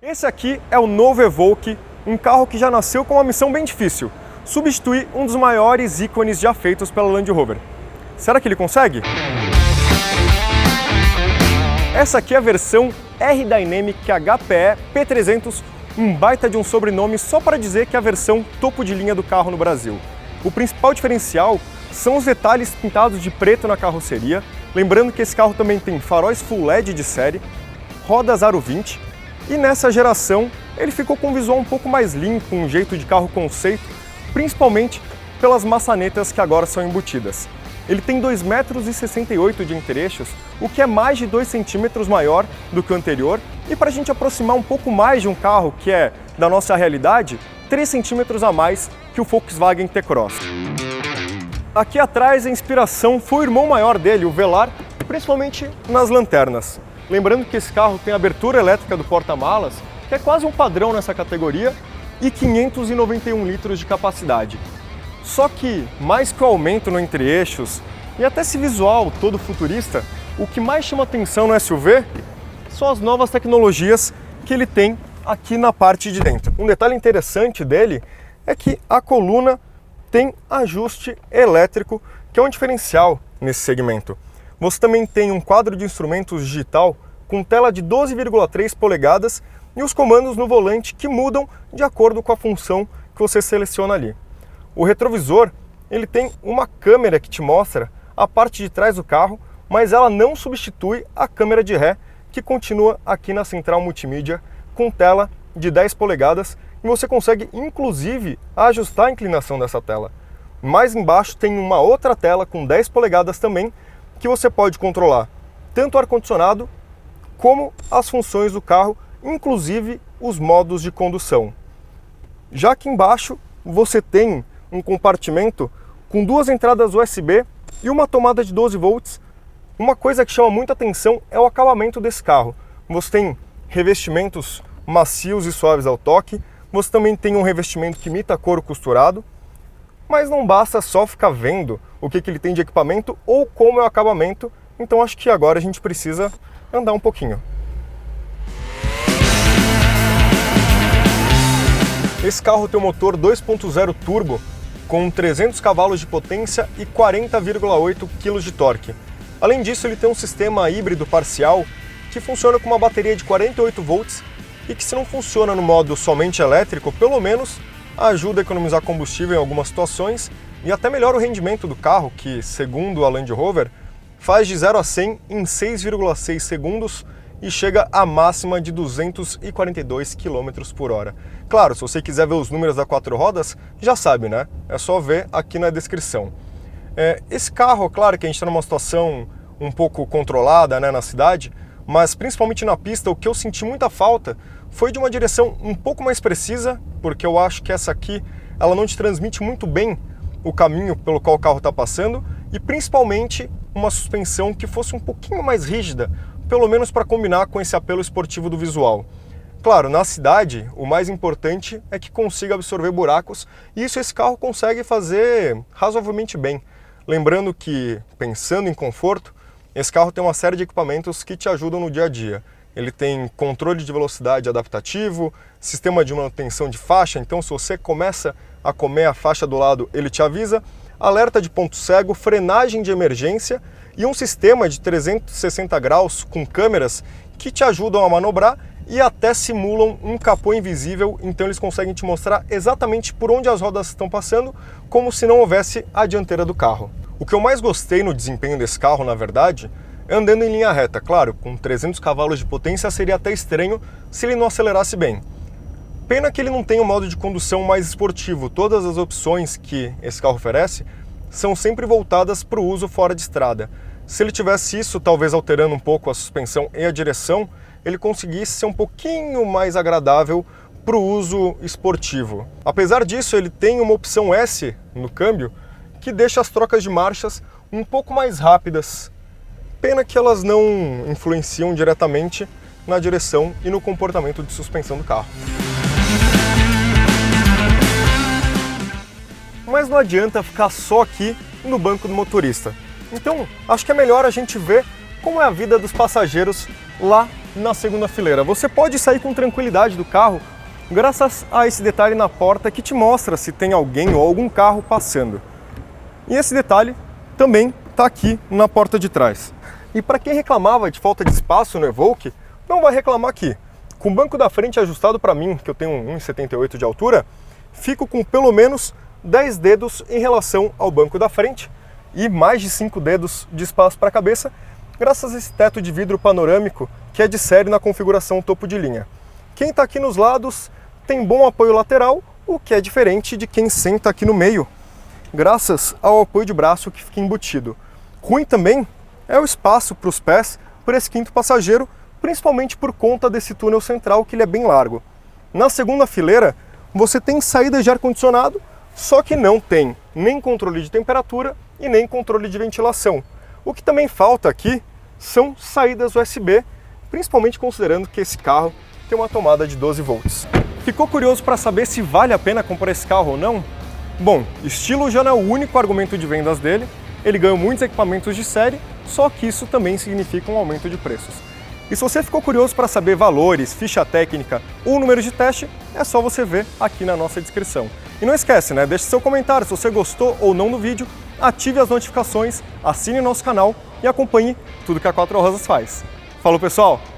Esse aqui é o novo Evoque, um carro que já nasceu com uma missão bem difícil: substituir um dos maiores ícones já feitos pela Land Rover. Será que ele consegue? Essa aqui é a versão R-Dynamic HPE P300, um baita de um sobrenome só para dizer que é a versão topo de linha do carro no Brasil. O principal diferencial são os detalhes pintados de preto na carroceria, lembrando que esse carro também tem faróis Full LED de série, rodas Aro 20, e nessa geração ele ficou com um visual um pouco mais limpo, um jeito de carro conceito, principalmente pelas maçanetas que agora são embutidas. Ele tem 2,68 m de entre-eixos, o que é mais de 2 centímetros maior do que o anterior, e para a gente aproximar um pouco mais de um carro que é da nossa realidade, 3 centímetros a mais que o Volkswagen T-Cross. Aqui atrás a inspiração foi o irmão maior dele, o Velar, principalmente nas lanternas. Lembrando que esse carro tem abertura elétrica do porta-malas, que é quase um padrão nessa categoria, e 591 litros de capacidade. Só que, mais que o aumento no entre-eixos, e até esse visual todo futurista, o que mais chama atenção no SUV são as novas tecnologias que ele tem aqui na parte de dentro. Um detalhe interessante dele é que a coluna tem ajuste elétrico, que é um diferencial nesse segmento. Você também tem um quadro de instrumentos digital com tela de 12,3 polegadas e os comandos no volante que mudam de acordo com a função que você seleciona ali. O retrovisor, ele tem uma câmera que te mostra a parte de trás do carro, mas ela não substitui a câmera de ré, que continua aqui na central multimídia com tela de 10 polegadas e você consegue inclusive ajustar a inclinação dessa tela. Mais embaixo tem uma outra tela com 10 polegadas também, que você pode controlar tanto o ar-condicionado como as funções do carro, inclusive os modos de condução. Já aqui embaixo você tem um compartimento com 2 entradas USB e uma tomada de 12 volts. Uma coisa que chama muita atenção é o acabamento desse carro. Você tem revestimentos macios e suaves ao toque, você também tem um revestimento que imita couro costurado, mas não basta só ficar vendo o que ele tem de equipamento ou como é o acabamento, então acho que agora a gente precisa andar um pouquinho. Esse carro tem um motor 2.0 turbo com 300 cavalos de potência e 40,8 kg de torque. Além disso, ele tem um sistema híbrido parcial que funciona com uma bateria de 48 volts e que, se não funciona no modo somente elétrico, pelo menos ajuda a economizar combustível em algumas situações e até melhora o rendimento do carro, que, segundo a Land Rover, faz de 0 a 100 em 6,6 segundos e chega à máxima de 242 km por hora. Claro, se você quiser ver os números da 4 rodas, já sabe, né? É só ver aqui na descrição. Esse carro, claro que a gente está numa situação um pouco controlada, né, na cidade, mas principalmente na pista, o que eu senti muita falta foi de uma direção um pouco mais precisa, porque eu acho que essa aqui ela não te transmite muito bem o caminho pelo qual o carro está passando, e principalmente uma suspensão que fosse um pouquinho mais rígida, pelo menos para combinar com esse apelo esportivo do visual. Claro, na cidade, o mais importante é que consiga absorver buracos, e isso esse carro consegue fazer razoavelmente bem. Lembrando que, pensando em conforto, esse carro tem uma série de equipamentos que te ajudam no dia a dia. Ele tem controle de velocidade adaptativo, sistema de manutenção de faixa, então se você começa a comer a faixa do lado, ele te avisa, alerta de ponto cego, frenagem de emergência e um sistema de 360 graus com câmeras que te ajudam a manobrar e até simulam um capô invisível, então eles conseguem te mostrar exatamente por onde as rodas estão passando, como se não houvesse a dianteira do carro. O que eu mais gostei no desempenho desse carro, na verdade, é andando em linha reta. Claro, com 300 cavalos de potência seria até estranho se ele não acelerasse bem. Pena que ele não tem um modo de condução mais esportivo. Todas as opções que esse carro oferece são sempre voltadas para o uso fora de estrada. Se ele tivesse isso, talvez alterando um pouco a suspensão e a direção, ele conseguisse ser um pouquinho mais agradável para o uso esportivo. Apesar disso, ele tem uma opção S no câmbio que deixa as trocas de marchas um pouco mais rápidas. Pena que elas não influenciam diretamente na direção e no comportamento de suspensão do carro. Mas não adianta ficar só aqui no banco do motorista. Então, acho que é melhor a gente ver como é a vida dos passageiros lá na segunda fileira. Você pode sair com tranquilidade do carro graças a esse detalhe na porta que te mostra se tem alguém ou algum carro passando. E esse detalhe também está aqui na porta de trás. E para quem reclamava de falta de espaço no Evoque, não vai reclamar aqui. Com o banco da frente ajustado para mim, que eu tenho 1,78 de altura, fico com pelo menos 10 dedos em relação ao banco da frente e mais de 5 dedos de espaço para a cabeça, graças a esse teto de vidro panorâmico que é de série na configuração topo de linha. Quem está aqui nos lados tem bom apoio lateral, o que é diferente de quem senta aqui no meio, graças ao apoio de braço que fica embutido. Ruim também é o espaço para os pés por esse quinto passageiro, principalmente por conta desse túnel central que ele é bem largo. Na segunda fileira você tem saída de ar-condicionado, só que não tem nem controle de temperatura e nem controle de ventilação. O que também falta aqui são saídas USB, principalmente considerando que esse carro tem uma tomada de 12 volts. Ficou curioso para saber se vale a pena comprar esse carro ou não? Bom, estilo já não é o único argumento de vendas dele, ele ganhou muitos equipamentos de série, só que isso também significa um aumento de preços. E se você ficou curioso para saber valores, ficha técnica ou números de teste, é só você ver aqui na nossa descrição. E não esquece, né? Deixe seu comentário se você gostou ou não do vídeo, ative as notificações, assine nosso canal e acompanhe tudo que a Quatro Rosas faz. Falou, pessoal!